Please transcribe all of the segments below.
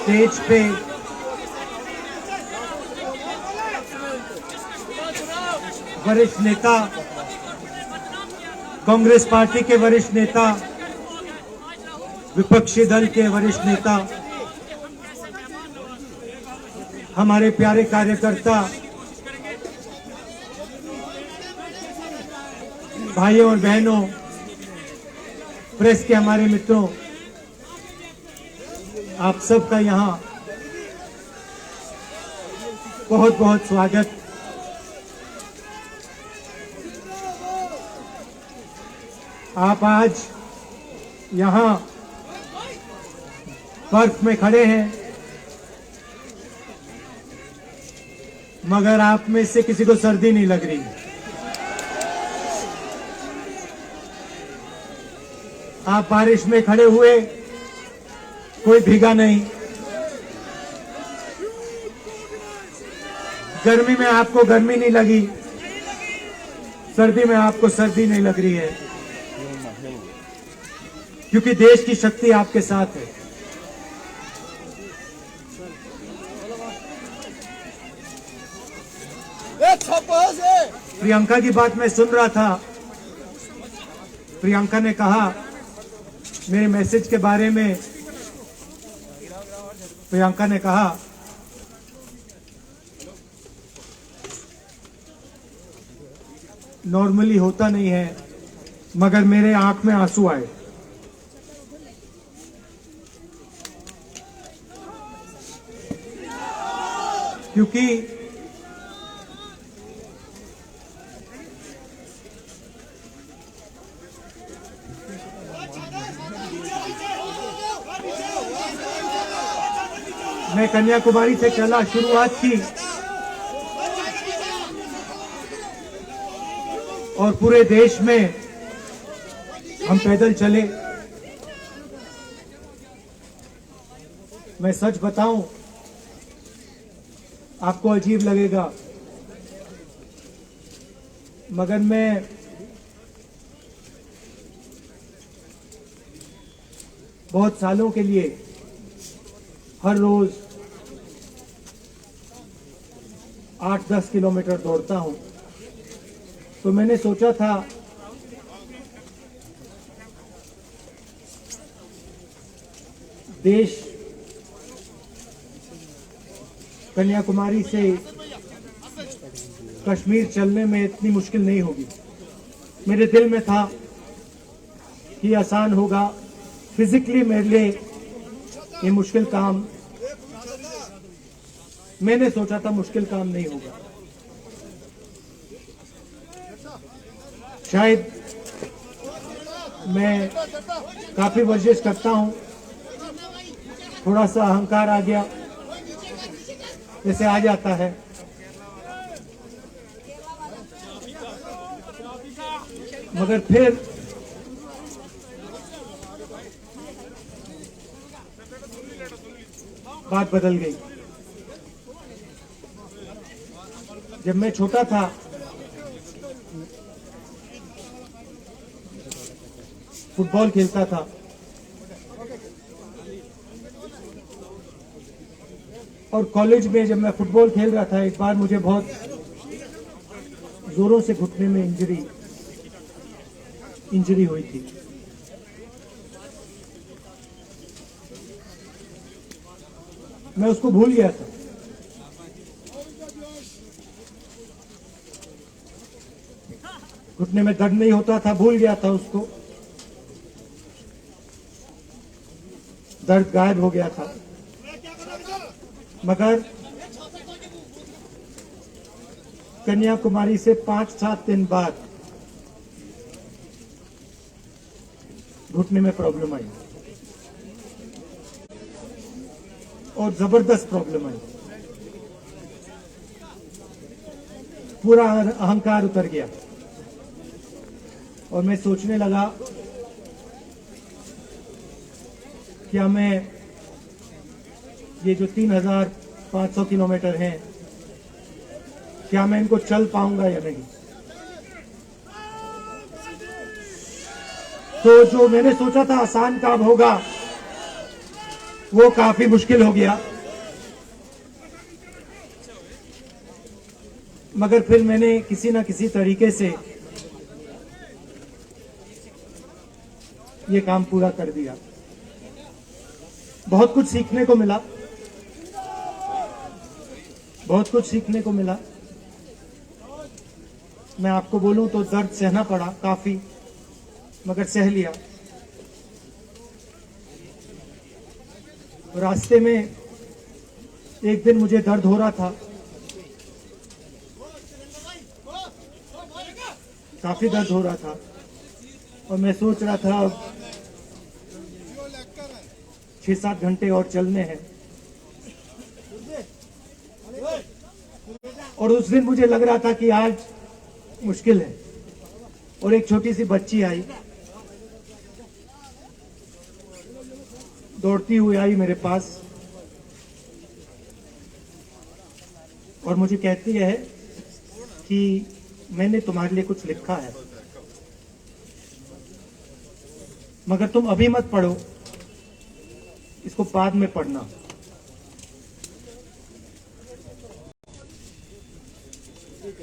Stage पे वरिष्ठ नेता, कांग्रेस पार्टी के वरिष्ठ नेता, विपक्षी दल के वरिष्ठ नेता, हमारे प्यारे कार्यकर्ता, भाइयों और बहनों, प्रेस के हमारे मित्रों, आप सबका यहाँ बहुत बहुत स्वागत। आप आज यहाँ बर्फ में खड़े हैं, मगर आप में से किसी को सर्दी नहीं लग रही। आप बारिश में खड़े हुए, कोई भीगा नहीं। गर्मी में आपको गर्मी नहीं लगी, सर्दी में आपको सर्दी नहीं लग रही है, क्योंकि देश की शक्ति आपके साथ है। प्रियंका की बात मैं सुन रहा था। प्रियंका ने कहा मेरे मैसेज के बारे में, प्रियंका ने कहा नॉर्मली होता नहीं है, मगर मेरे आंख में आंसू आए। क्योंकि मैं कन्याकुमारी से चला, शुरुआत की और पूरे देश में हम पैदल चले। मैं सच बताऊं, आपको अजीब लगेगा, मगर मैं बहुत सालों के लिए हर रोज 8-10 किलोमीटर दौड़ता हूं। तो मैंने सोचा था देश कन्याकुमारी से कश्मीर चलने में इतनी मुश्किल नहीं होगी। मेरे दिल में था कि आसान होगा, फिजिकली मेरे लिए ये मुश्किल काम, मैंने सोचा था मुश्किल काम नहीं होगा। शायद मैं काफी वर्जिश करता हूं, थोड़ा सा अहंकार आ गया, जैसे आ जाता है। मगर फिर बात बदल गई। जब मैं छोटा था, फुटबॉल खेलता था, और कॉलेज में जब मैं फुटबॉल खेल रहा था, एक बार मुझे बहुत जोरों से घुटने में इंजरी हुई थी। मैं उसको भूल गया था। घुटने में दर्द नहीं होता था, भूल गया था उसको, दर्द गायब हो गया था। मगर कन्याकुमारी से 5-7 दिन बाद घुटने में प्रॉब्लम आई, और जबरदस्त प्रॉब्लम आई। पूरा अहंकार उतर गया और मैं सोचने लगा क्या मैं ये जो 3500 किलोमीटर हैं, क्या मैं इनको चल पाऊंगा या नहीं। तो जो मैंने सोचा था आसान काम होगा, वो काफी मुश्किल हो गया, मगर फिर मैंने किसी ना किसी तरीके से ये काम पूरा कर दिया। बहुत कुछ सीखने को मिला, बहुत कुछ सीखने को मिला। मैं आपको बोलूं तो दर्द सहना पड़ा काफी, मगर सह लिया। रास्ते में एक दिन मुझे दर्द हो रहा था, काफी दर्द हो रहा था, और मैं सोच रहा था 6-7 घंटे और चलने हैं। और उस दिन मुझे लग रहा था कि आज मुश्किल है। और एक छोटी सी बच्ची आई, दौड़ती हुई आई मेरे पास, और मुझे कहती है कि मैंने तुम्हारे लिए कुछ लिखा है, मगर तुम अभी मत पढ़ो, इसको बाद में पढ़ना।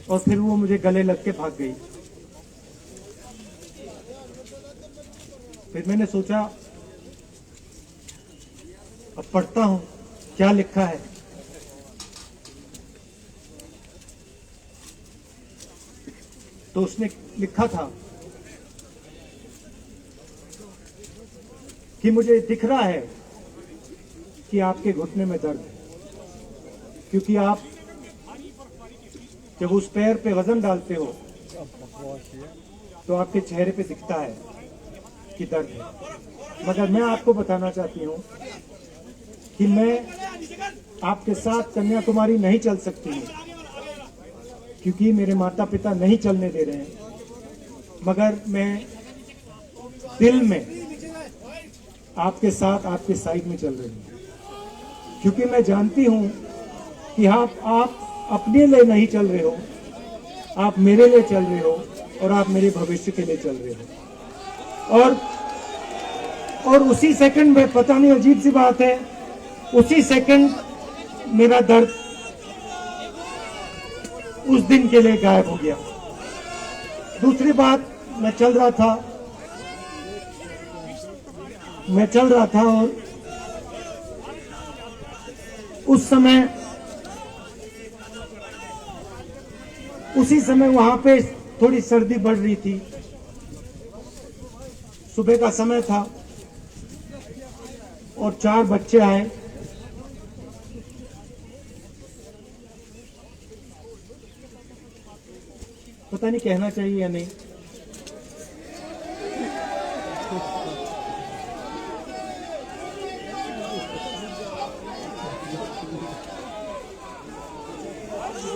और फिर वो मुझे गले लग के भाग गई। फिर मैंने सोचा अब पढ़ता हूं क्या लिखा है। तो उसने लिखा था कि मुझे दिख रहा है कि आपके घुटने में दर्द है, क्योंकि आप जब उस पैर पे वजन डालते हो तो आपके चेहरे पे दिखता है कि दर्द है। मगर मैं आपको बताना चाहती हूँ कि मैं आपके साथ कन्याकुमारी नहीं चल सकती हूँ, क्योंकि मेरे माता पिता नहीं चलने दे रहे हैं। मगर मैं दिल में आपके साथ, आपके साइड में चल रही हूँ, क्योंकि मैं जानती हूँ कि आप अपने लिए नहीं चल रहे हो, आप मेरे लिए चल रहे हो, और आप मेरे भविष्य के लिए चल रहे हो। और उसी सेकंड में, पता नहीं अजीब सी बात है, उसी सेकंड मेरा दर्द उस दिन के लिए गायब हो गया। दूसरी बात, मैं चल रहा था और उसी समय वहां पे थोड़ी सर्दी बढ़ रही थी। सुबह का समय था और 4 बच्चे आए। पता नहीं कहना चाहिए या नहीं,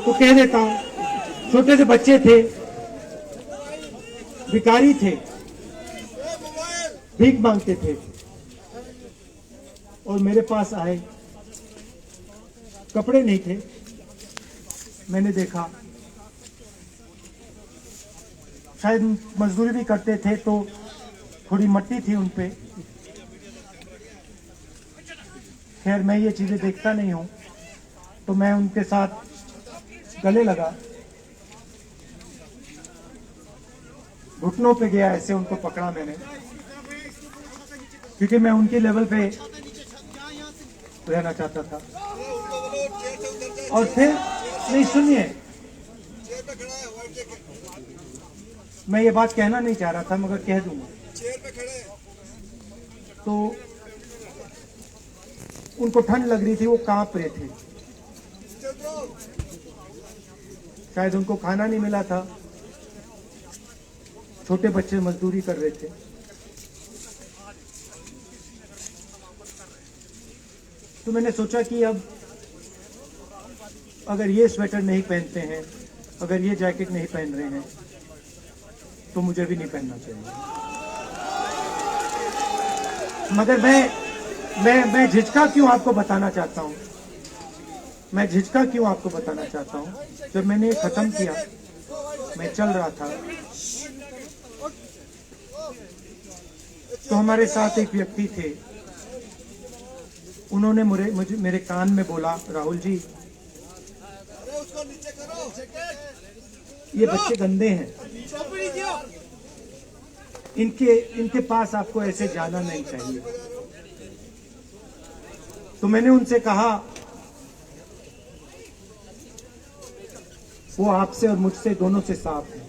तो कह देता हूं। छोटे से बच्चे थे, भिखारी थे, भीख मांगते थे, और मेरे पास आए। कपड़े नहीं थे, मैंने देखा शायद मजदूरी भी करते थे, तो थोड़ी मट्टी थी उन पे। खैर, मैं ये चीजें देखता नहीं हूं, तो मैं उनके साथ गले लगा, घुटनों पे गया, ऐसे उनको पकड़ा मैंने, क्योंकि मैं उनके लेवल पे रहना चाहता था। और फिर नहीं, सुनिए, मैं ये बात कहना नहीं चाह रहा था, मगर कह दूंगा। तो उनको ठंड लग रही थी, वो कांप रहे थे, शायद उनको खाना नहीं मिला था। छोटे बच्चे मजदूरी कर रहे थे। तो मैंने सोचा कि अब अगर ये स्वेटर नहीं पहनते हैं, अगर ये जैकेट नहीं पहन रहे हैं, तो मुझे भी नहीं पहनना चाहिए। मगर मैं झिझका क्यों आपको बताना चाहता हूँ, मैं झिझका क्यों आपको बताना चाहता हूँ। जब मैंने खत्म किया, मैं चल रहा था, तो हमारे साथ एक व्यक्ति थे उन्होंने मुझे मेरे कान में बोला, राहुल जी उसको नीचे करो। ये बच्चे गंदे हैं, इनके पास आपको ऐसे जाना नहीं चाहिए। तो मैंने उनसे कहा वो आपसे और मुझसे दोनों से साफ है।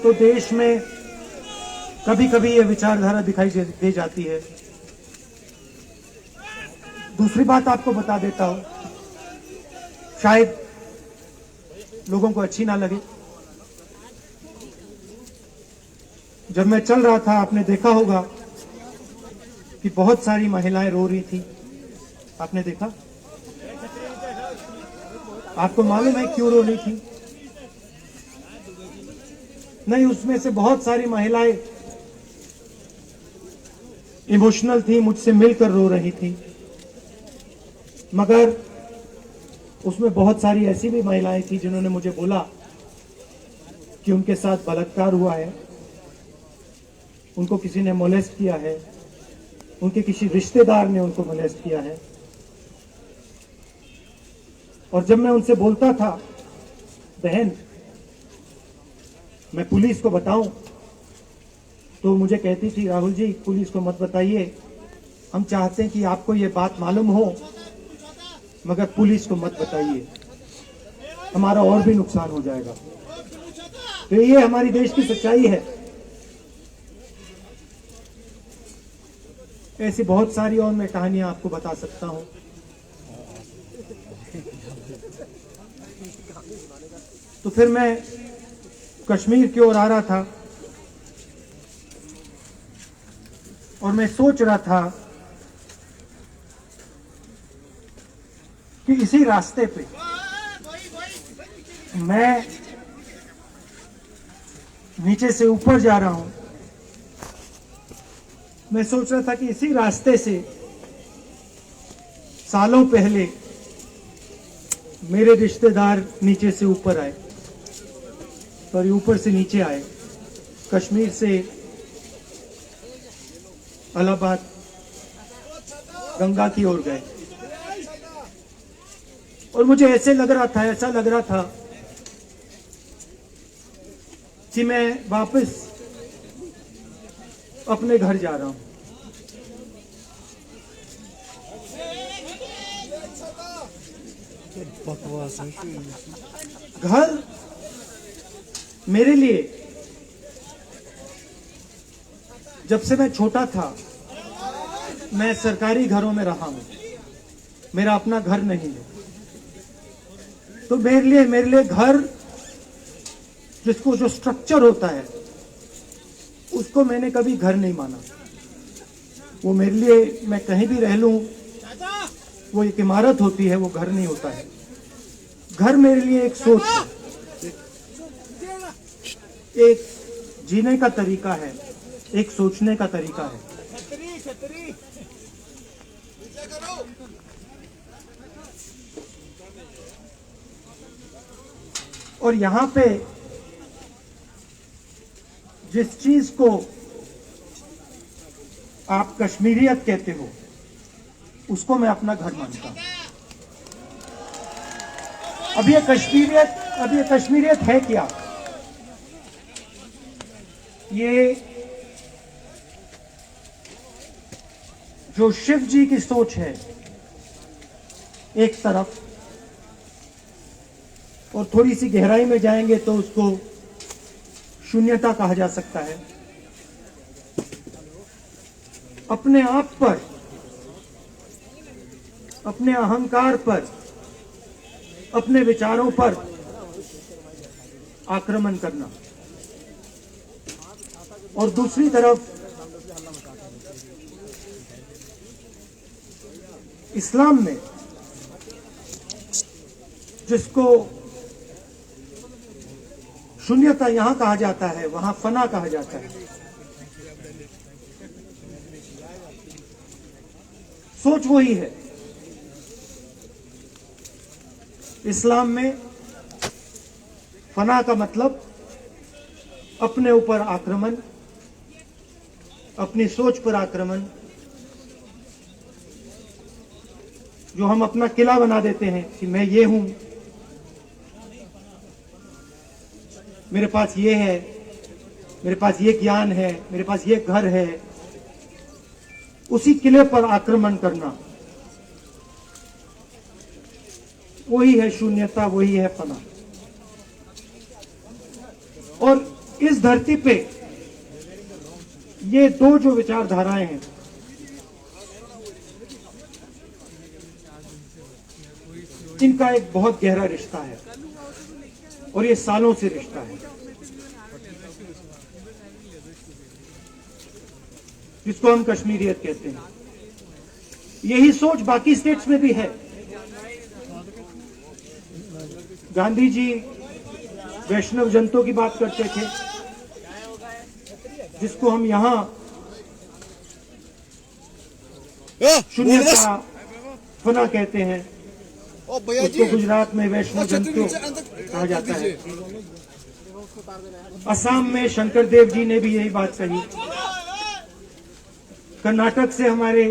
तो देश में कभी कभी ये विचारधारा दिखाई दे जाती है। दूसरी बात आपको बता देता हूं, शायद लोगों को अच्छी ना लगे। जब मैं चल रहा था, आपने देखा होगा कि बहुत सारी महिलाएं रो रही थी। आपने देखा? आपको मालूम है क्यों रो रही थी? नहीं, उसमें से बहुत सारी महिलाएं इमोशनल थी, मुझसे मिलकर रो रही थी। मगर उसमें बहुत सारी ऐसी भी महिलाएं थी जिन्होंने मुझे बोला कि उनके साथ बलात्कार हुआ है, उनको किसी ने मोलेस्ट किया है, उनके किसी रिश्तेदार ने उनको मोलेस्ट किया है। और जब मैं उनसे बोलता था, बहन मैं पुलिस को बताऊं, तो मुझे कहती थी, राहुल जी पुलिस को मत बताइए, हम चाहते हैं कि आपको ये बात मालूम हो, मगर पुलिस को मत बताइए, हमारा और भी नुकसान हो जाएगा। तो ये हमारी देश की सच्चाई है। ऐसी बहुत सारी और मैं कहानियां आपको बता सकता हूं। तो फिर मैं कश्मीर की ओर आ रहा था और मैं सोच रहा था कि इसी रास्ते पे मैं नीचे से ऊपर जा रहा हूं। मैं सोच रहा था कि इसी रास्ते से सालों पहले मेरे रिश्तेदार नीचे से ऊपर आए, और ऊपर से नीचे आए, कश्मीर से इलाहाबाद गंगा की ओर गए। और मुझे ऐसा लग रहा था कि मैं वापस अपने घर जा रहा हूं। घर मेरे लिए, जब से मैं छोटा था मैं सरकारी घरों में रहा हूं, मेरा अपना घर नहीं है। तो मेरे लिए घर, जिसको जो स्ट्रक्चर होता है, उसको मैंने कभी घर नहीं माना। वो मेरे लिए, मैं कहीं भी रह लूं, वो एक इमारत होती है, वो घर नहीं होता है। घर मेरे लिए एक सोच है, एक जीने का तरीका है, एक सोचने का तरीका है। और यहां पे जिस चीज को आप कश्मीरियत कहते हो, उसको मैं अपना घर मानता हूं। अब ये कश्मीरियत है क्या? ये जो शिव जी की सोच है एक तरफ, और थोड़ी सी गहराई में जाएंगे तो उसको शून्यता कहा जा सकता है। अपने आप पर, अपने अहंकार पर, अपने विचारों पर आक्रमण करना, और दूसरी तरफ इस्लाम में जिसको शून्यता यहां कहा जाता है, वहां फना कहा जाता है। सोच वही है। इस्लाम में फना का मतलब अपने ऊपर आक्रमण, अपनी सोच पर आक्रमण, जो हम अपना किला बना देते हैं कि मैं ये हूं, मेरे पास ये है, मेरे पास ये ज्ञान है, मेरे पास ये घर है, उसी किले पर आक्रमण करना, वही है शून्यता, वही है फना। और इस धरती पे ये दो जो विचारधाराएं हैं, इनका एक बहुत गहरा रिश्ता है और ये सालों से रिश्ता है, जिसको हम कश्मीरियत कहते हैं। यही सोच बाकी स्टेट्स में भी है। गांधी जी वैष्णव जनतों की बात करते थे, जिसको हम यहां शून्यता, फना कहते हैं। ओ भैया जी, उसको गुजरात में वैष्णव जनतों कहा जाता है। असम में शंकर देव जी ने भी यही बात कही। कर्नाटक से हमारे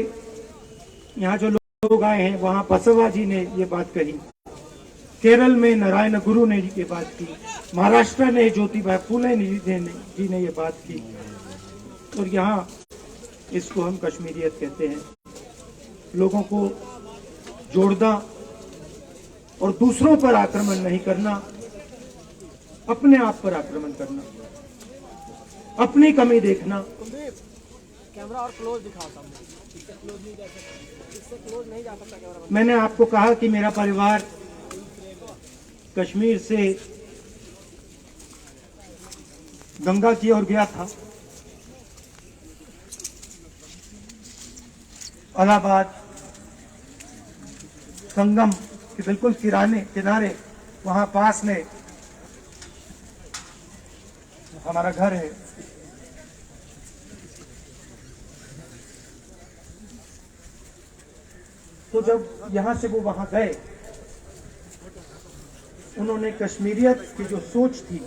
यहाँ जो लोग आए हैं, वहां बसवा जी ने ये बात कही। केरल में नारायण गुरु ने ये बात की। महाराष्ट्र ने ज्योतिबा फुले जी ने ये बात की। और यहाँ इसको हम कश्मीरियत कहते हैं। लोगों को जोड़ना और दूसरों पर आक्रमण नहीं करना, अपने आप पर आक्रमण करना, अपनी कमी देखना। कैमरा और क्लोज दिखाओ सामने, इससे क्लोज नहीं जा सकता, इससे क्लोज नहीं जा सकता कैमरा। मैंने आपको कहा कि मेरा परिवार कश्मीर से गंगा की ओर गया था। इलाहाबाद संगम के बिल्कुल किनारे वहां पास में हमारा घर है। तो जब यहां से वो वहां गए, उन्होंने कश्मीरियत की जो सोच थी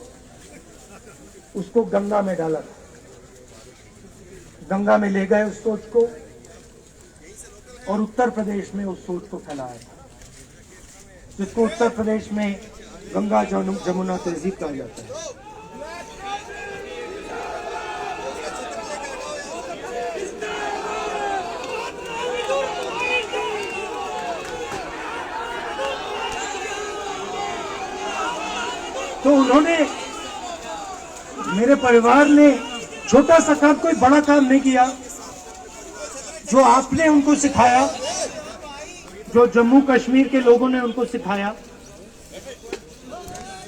उसको गंगा में डाला, गंगा में ले गए उस सोच को और उत्तर प्रदेश में उस सोच को फैलाया, जिसको उत्तर प्रदेश में गंगा जमुना तहजीब कहा जाता है। तो उन्होंने, मेरे परिवार ने छोटा सा काम, कोई बड़ा काम नहीं किया। जो आपने उनको सिखाया, जो जम्मू कश्मीर के लोगों ने उनको सिखाया,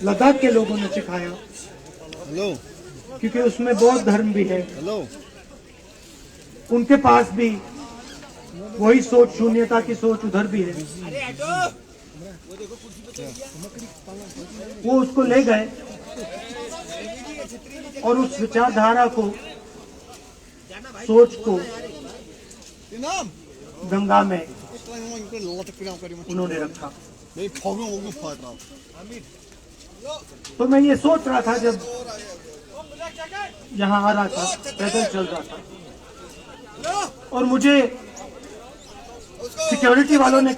लद्दाख के लोगों ने सिखाया, हेलो, क्योंकि उसमें बौद्ध धर्म भी है, हेलो, उनके पास भी वही सोच, शून्यता की सोच उधर भी है। वो उसको ले गए और उस विचारधारा को, सोच को गंगा में उन्होंने रखा। तो मैं ये सोच रहा था जब यहाँ आ रहा था, पैदल चल रहा था, और मुझे सिक्योरिटी वालों ने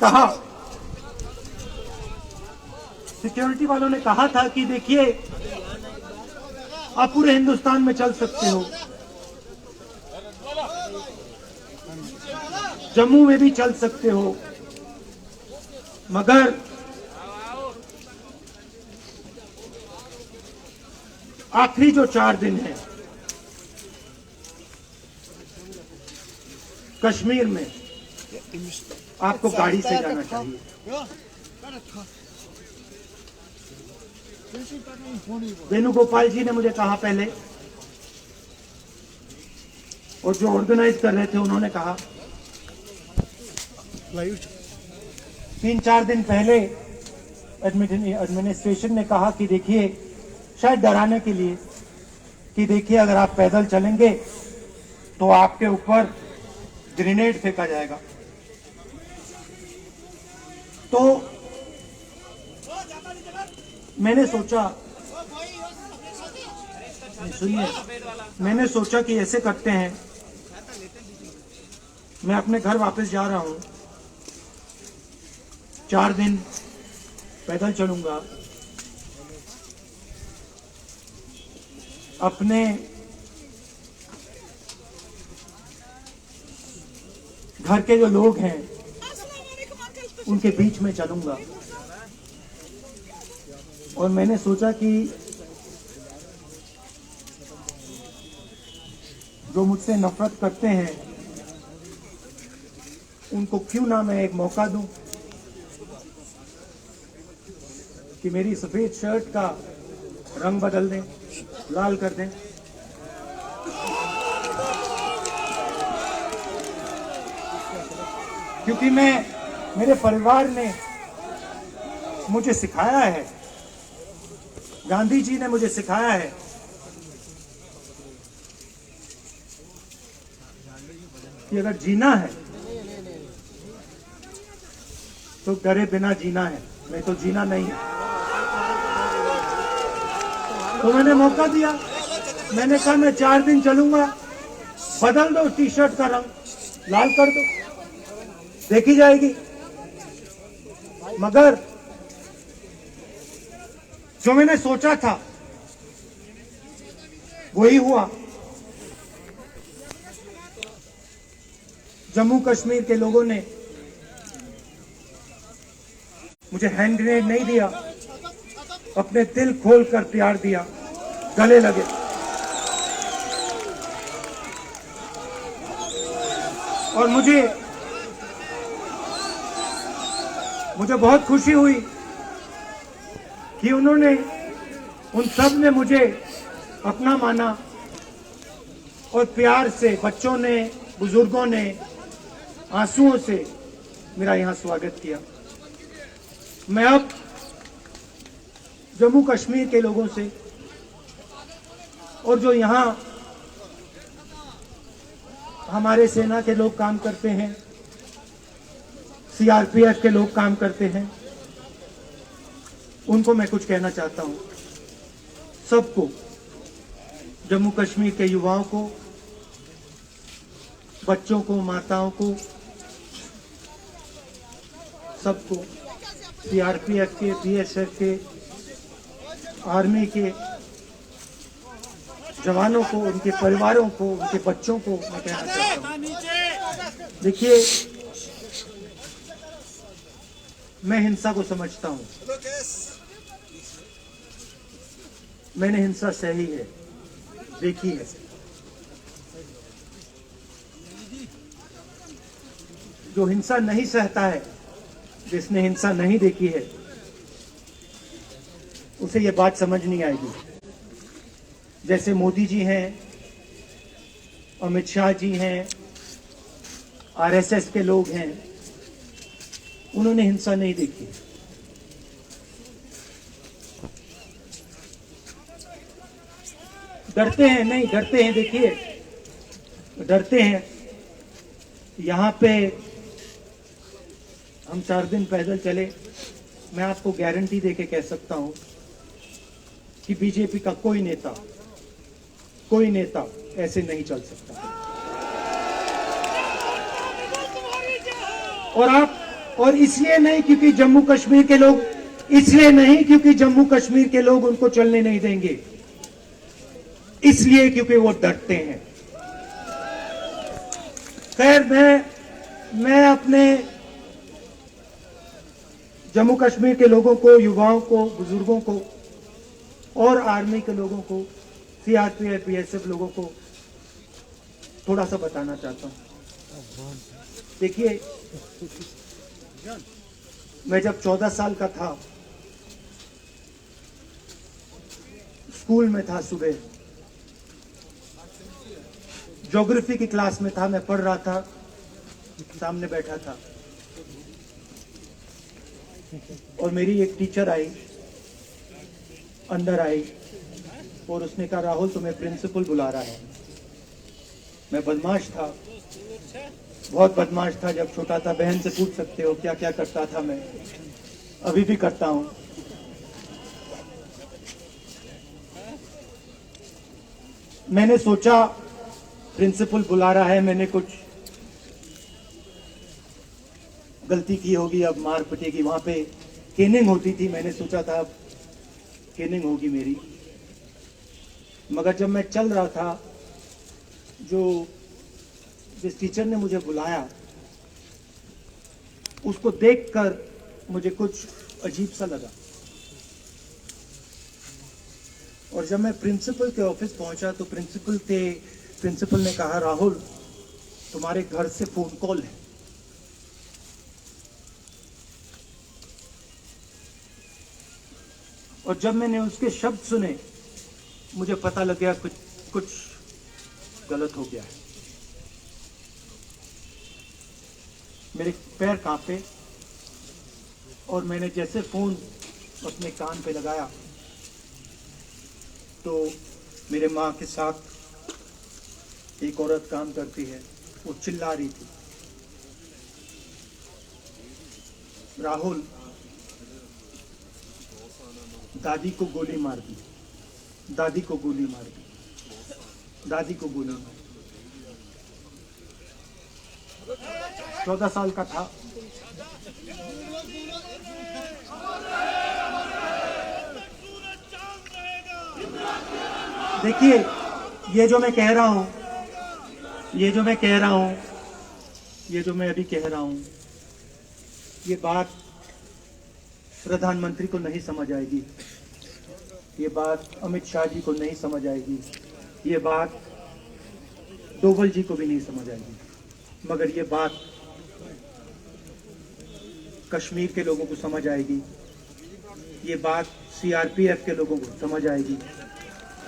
कहा था कि देखिए, आप पूरे हिंदुस्तान में चल सकते हो, जम्मू में भी चल सकते हो, मगर आखिरी जो 4 दिन है कश्मीर में, आपको गाड़ी से जाना चाहिए। वेणुगोपाल जी ने मुझे कहा पहले, और जो ऑर्गेनाइज कर रहे थे उन्होंने कहा। 3-4 दिन पहले एडमिनिस्ट्रेशन ने कहा कि देखिए, शायद डराने के लिए, कि देखिए अगर आप पैदल चलेंगे तो आपके ऊपर ग्रेनेड फेंका जाएगा। तो मैंने सोचा सुनिए, मैंने सोचा कि ऐसे करते हैं, मैं अपने घर वापस जा रहा हूँ, 4 दिन पैदल चलूंगा, अपने घर के जो लोग हैं उनके बीच में चलूंगा। और मैंने सोचा कि जो मुझसे नफरत करते हैं उनको क्यों ना मैं एक मौका दूं कि मेरी सफेद शर्ट का रंग बदल दें, लाल कर दें। क्योंकि मेरे परिवार ने मुझे सिखाया है, गांधी जी ने मुझे सिखाया है कि अगर जीना है तो डरे बिना जीना है, नहीं तो जीना नहीं है। तो मैंने मौका दिया, मैंने कहा मैं 4 दिन चलूंगा, बदल दो टी शर्ट का रंग, लाल कर दो, देखी जाएगी। मगर जो मैंने सोचा था वही हुआ। जम्मू कश्मीर के लोगों ने मुझे हैंड ग्रेनेड नहीं दिया, अपने दिल खोलकर प्यार दिया, गले लगे। और मुझे बहुत खुशी हुई कि उन सब ने मुझे अपना माना और प्यार से, बच्चों ने, बुजुर्गों ने आंसुओं से मेरा यहां स्वागत किया। मैं अब जम्मू कश्मीर के लोगों से और जो यहां हमारे सेना के लोग काम करते हैं, सीआरपीएफ के लोग काम करते हैं, उनको मैं कुछ कहना चाहता हूं। सबको, जम्मू कश्मीर के युवाओं को, बच्चों को, माताओं को, सबको, सीआरपीएफ के, बीएसएफ के, आर्मी के जवानों को, उनके परिवारों को, उनके बच्चों को मैं कहना चाहता हूं, देखिए, मैं हिंसा को समझता हूं, मैंने हिंसा सही है, देखी है। जो हिंसा नहीं सहता है, जिसने हिंसा नहीं देखी है, उसे ये बात समझ नहीं आएगी। जैसे मोदी जी हैं, अमित शाह जी हैं, आरएसएस के लोग हैं, उन्होंने हिंसा नहीं देखी। डरते हैं, नहीं डरते हैं, देखिए डरते हैं। यहां पे हम 4 दिन पैदल चले, मैं आपको गारंटी देके कह सकता हूं कि बीजेपी का कोई नेता ऐसे नहीं चल सकता। और इसलिए नहीं क्योंकि जम्मू कश्मीर के लोग, इसलिए नहीं क्योंकि जम्मू कश्मीर के लोग उनको चलने नहीं देंगे, इसलिए क्योंकि वो डरते हैं। खैर, मैं अपने जम्मू कश्मीर के लोगों को, युवाओं को, बुजुर्गों को और आर्मी के लोगों को, सीआरपीएफ, बीएसएफ लोगों को थोड़ा सा बताना चाहता हूं। देखिए, मैं जब 14 साल का था, स्कूल में था, सुबह ज्योग्राफी की क्लास में था, मैं पढ़ रहा था, सामने बैठा था और मेरी एक टीचर आई, अंदर आई और उसने कहा, राहुल तुम्हें प्रिंसिपल बुला रहा है। मैं बदमाश था, बहुत बदमाश था, जब छोटा था। बहन से पूछ सकते हो क्या क्या करता था मैं, अभी भी करता हूं। मैंने सोचा प्रिंसिपल बुला रहा है, मैंने कुछ गलती की होगी, अब मार पिटेगी। वहां पे केनिंग होती थी, मैंने सोचा था अब केनिंग होगी मेरी। मगर जब मैं चल रहा था, जिस टीचर ने मुझे बुलाया उसको देखकर मुझे कुछ अजीब सा लगा। और जब मैं प्रिंसिपल के ऑफिस पहुंचा तो प्रिंसिपल ने कहा, राहुल तुम्हारे घर से फोन कॉल है। और जब मैंने उसके शब्द सुने मुझे पता लग गया कुछ गलत हो गया है। मेरे पैर कांपे और मैंने जैसे फोन अपने कान पे लगाया तो मेरे माँ के साथ एक औरत काम करती है, वो चिल्ला रही थी, राहुल दादी को गोली मार दी, दादी को गोली मार दी, दादी को गोली मार दी। 14 साल का था। देखिए, ये जो मैं कह रहा हूं, ये जो मैं अभी कह रहा हूं, ये बात प्रधानमंत्री को नहीं समझ आएगी, ये बात अमित शाह जी को नहीं समझ आएगी, ये बात डोभाल जी को भी नहीं समझ आएगी, मगर ये बात कश्मीर के लोगों को समझ आएगी, ये बात सीआरपीएफ के लोगों को समझ आएगी,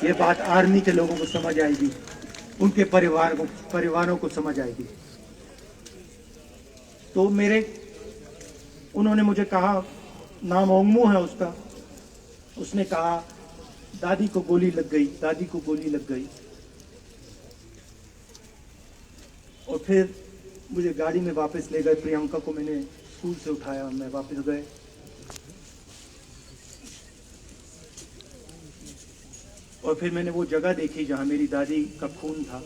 ये बात आर्मी के लोगों को समझ आएगी, उनके परिवारों को समझ आएगी। तो उन्होंने मुझे कहा, नाम ओंगमू है उसका, उसने कहा दादी को गोली लग गई, दादी को गोली लग गई। और फिर मुझे गाड़ी में वापस ले गए, प्रियंका को मैंने स्कूल से उठाया, मैं वापस गए। और फिर मैंने वो जगह देखी जहां मेरी दादी का खून था।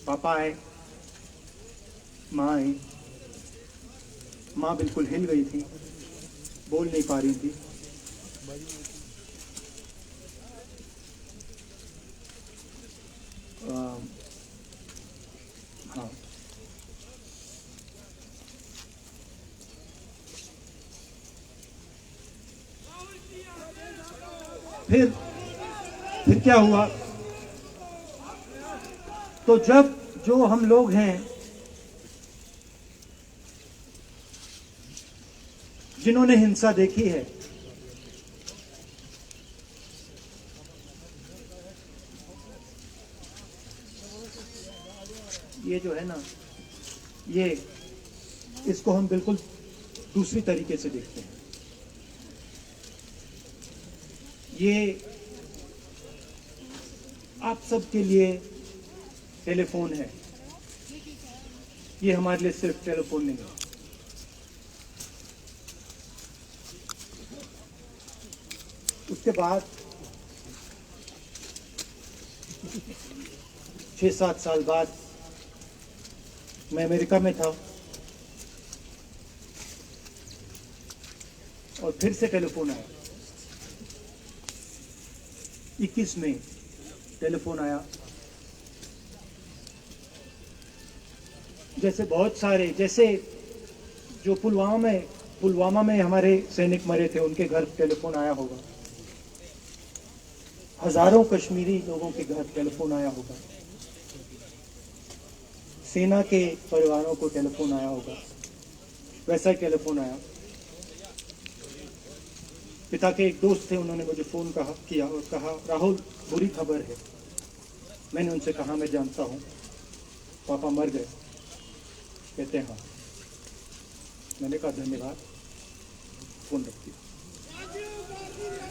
पापा आए, माँ आई। माँ बिल्कुल हिल गई थी, बोल नहीं पा रही थी। हाँ, फिर क्या हुआ? तो जो हम लोग हैं जिन्होंने हिंसा देखी है, ये जो है ना, इसको हम बिल्कुल दूसरी तरीके से देखते हैं। ये आप सबके लिए टेलीफोन है, ये हमारे लिए सिर्फ टेलीफोन नहीं है। उसके बाद 6-7 साल बाद मैं अमेरिका में था और फिर से टेलीफोन आया। 21 में टेलीफोन आया। जैसे बहुत सारे, जैसे जो पुलवामा में हमारे सैनिक मरे थे, उनके घर टेलीफोन आया होगा। हजारों कश्मीरी लोगों के घर टेलीफोन आया होगा। सेना के परिवारों को टेलीफोन आया होगा। वैसा ही टेलीफोन आया। पिता के एक दोस्त थे, उन्होंने मुझे फोन किया और कहा, राहुल बुरी खबर है। मैंने उनसे कहा, मैं जानता हूँ, पापा मर गए। कहते हैं हाँ। मैंने कहा धन्यवाद, फोन रख दिया।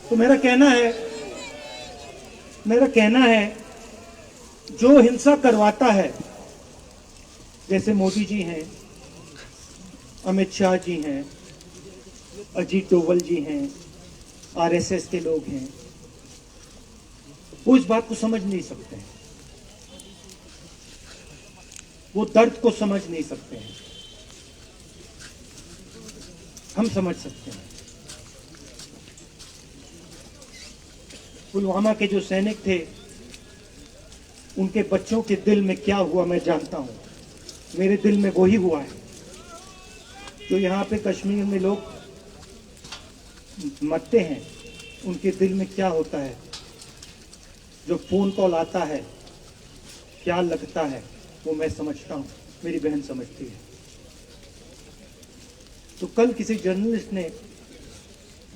तो मेरा कहना है जो हिंसा करवाता है, जैसे मोदी जी हैं, अमित शाह जी हैं, अजीत डोवल जी हैं, आरएसएस के लोग हैं, वो इस बात को समझ नहीं सकते हैं, वो दर्द को समझ नहीं सकते हैं। हम समझ सकते हैं। पुलवामा के जो सैनिक थे, उनके बच्चों के दिल में क्या हुआ मैं जानता हूं। मेरे दिल में वही हुआ है जो यहाँ पे कश्मीर में लोग मरते हैं, उनके दिल में क्या होता है। जो फोन कॉल आता है क्या लगता है वो मैं समझता हूं, मेरी बहन समझती है। तो कल किसी जर्नलिस्ट ने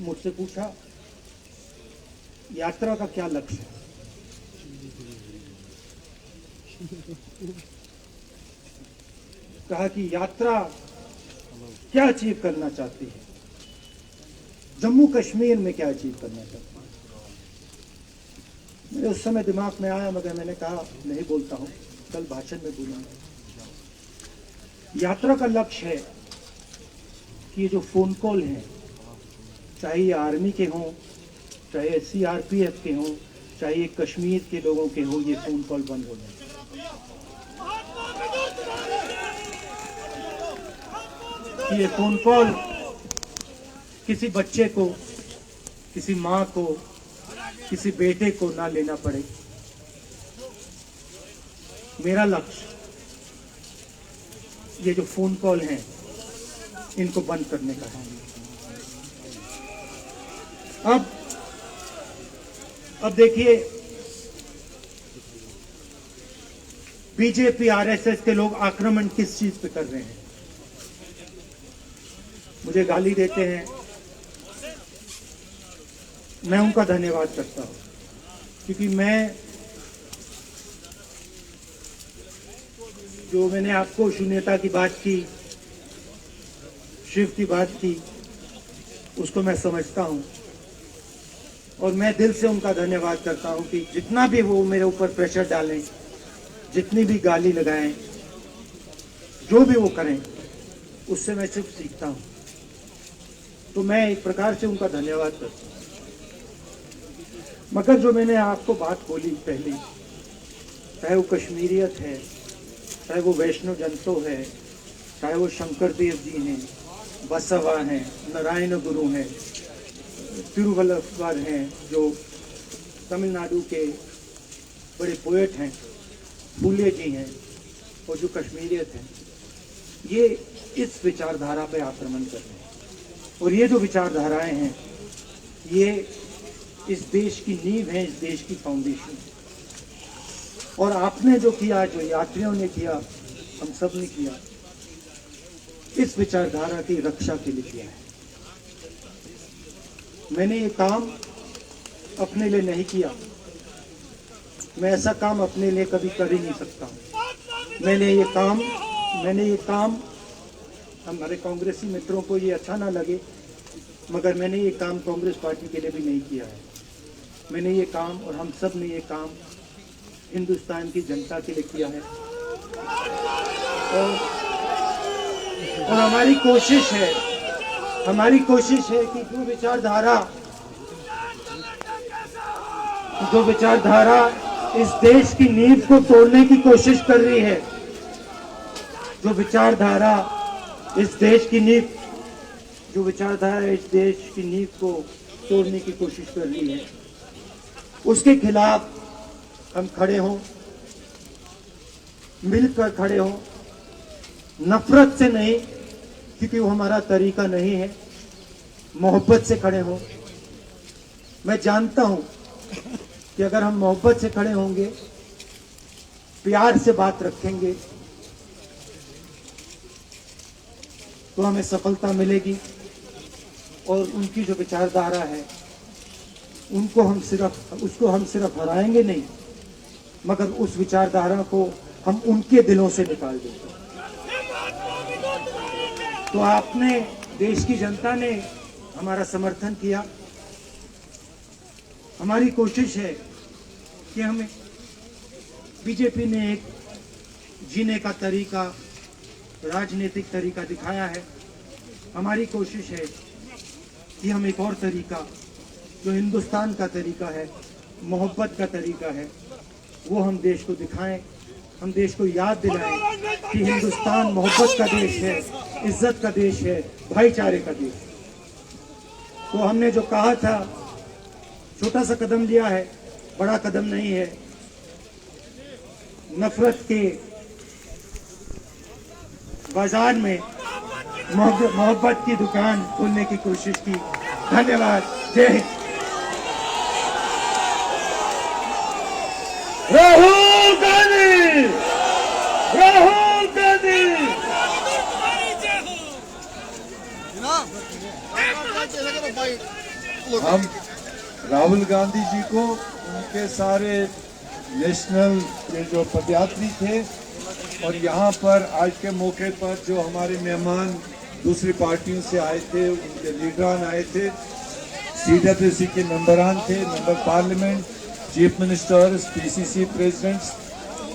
मुझसे पूछा यात्रा का क्या लक्ष्य है। कहा कि यात्रा क्या अचीव करना चाहती है, जम्मू कश्मीर में क्या अचीव करना चाहती है। मेरे उस समय दिमाग में आया, मगर मैंने कहा नहीं बोलता हूं, कल भाषण में बोलूंगा। यात्रा का लक्ष्य है कि ये जो फोन कॉल हैं, चाहे ये आर्मी के हों, चाहे सीआरपीएफ के हों, चाहे ये कश्मीर के लोगों के हों, ये फोन कॉल बंद हो जाए। ये फोन कॉल किसी बच्चे को, किसी माँ को, किसी बेटे को ना लेना पड़े। मेरा लक्ष्य ये जो फोन कॉल हैं इनको बंद करने का है। अब देखिए, बीजेपी आरएसएस के लोग आक्रमण किस चीज पे कर रहे हैं। मुझे गाली देते हैं, मैं उनका धन्यवाद करता हूं, क्योंकि मैंने आपको शून्यता की बात की, शिव की बात की, उसको मैं समझता हूं और मैं दिल से उनका धन्यवाद करता हूं कि जितना भी वो मेरे ऊपर प्रेशर डालें, जितनी भी गाली लगाएं, जो भी वो करें, उससे मैं सिर्फ सीखता हूं। तो मैं एक प्रकार से उनका धन्यवाद करता हूं। मगर जो मैंने आपको बात बोली पहली, चाहे वो कश्मीरियत है, चाहे वो वैष्णव जनतो है, चाहे वो शंकर देव जी हैं, बसवा हैं, नारायण गुरु हैं, तिरुवल्लुवर हैं, जो तमिलनाडु के बड़े पोएट हैं, फूले जी हैं, और जो कश्मीरियत हैं, ये इस विचारधारा पे आक्रमण कर रहे हैं। और ये जो विचारधाराएं हैं, ये इस देश की नींव है, इस देश की फाउंडेशन है। और आपने जो किया, जो यात्रियों ने किया, हम सब ने किया, इस विचारधारा की रक्षा के लिए किया है। मैंने ये काम अपने लिए नहीं किया, मैं ऐसा काम अपने लिए कभी कर ही नहीं सकता। मैंने ये काम हमारे कांग्रेसी मित्रों को ये अच्छा ना लगे, मगर मैंने ये काम कांग्रेस पार्टी के लिए भी नहीं किया है। मैंने ये काम, और हम सब ने ये काम हिंदुस्तान की जनता के लिए किया है। और हमारी कोशिश है कि जो विचारधारा इस देश की नींव को तोड़ने की कोशिश कर रही है, जो विचारधारा इस देश की नींव को तोड़ने की कोशिश कर रही है, उसके खिलाफ हम खड़े हों, मिलकर खड़े हों, नफरत से नहीं, क्योंकि वो हमारा तरीका नहीं है, मोहब्बत से खड़े हों। मैं जानता हूं कि अगर हम मोहब्बत से खड़े होंगे, प्यार से बात रखेंगे, तो हमें सफलता मिलेगी। और उनकी जो विचारधारा है, उसको हम सिर्फ हराएंगे नहीं, मगर उस विचारधारा को हम उनके दिलों से निकाल देंगे। तो आपने, देश की जनता ने हमारा समर्थन किया। हमारी कोशिश है कि हमें, बीजेपी ने एक जीने का तरीका, राजनीतिक तरीका दिखाया है। हमारी कोशिश है कि हम एक और तरीका जो हिंदुस्तान का तरीका है, मोहब्बत का तरीका है, वो हम देश को दिखाएं, हम देश को याद दिलाएं कि हिंदुस्तान मोहब्बत का देश है, इज्जत का देश है, भाईचारे का देश। तो हमने जो कहा था, छोटा सा कदम लिया है, बड़ा कदम नहीं है। नफरत के बाजार में मोहब्बत की दुकान खोलने की कोशिश की। धन्यवाद। जय हिंद। राहुल गांधी, राहुल गांधी। हम राहुल गांधी जी को, उनके सारे नेशनल के जो पदयात्री थे और यहाँ पर आज के मौके पर जो हमारे मेहमान दूसरी पार्टियों से आए थे, उनके लीडरान आए थे, CWC के मेंबरान थे, member parliament, chief ministers, PCC presidents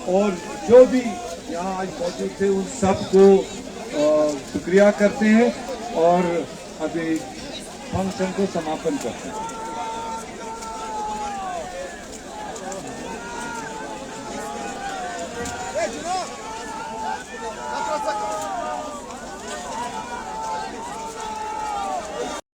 और जो भी यहाँ आज मौजूद थे, उन सबको शुक्रिया करते हैं और अभी फंक्शन को समापन करते हैं।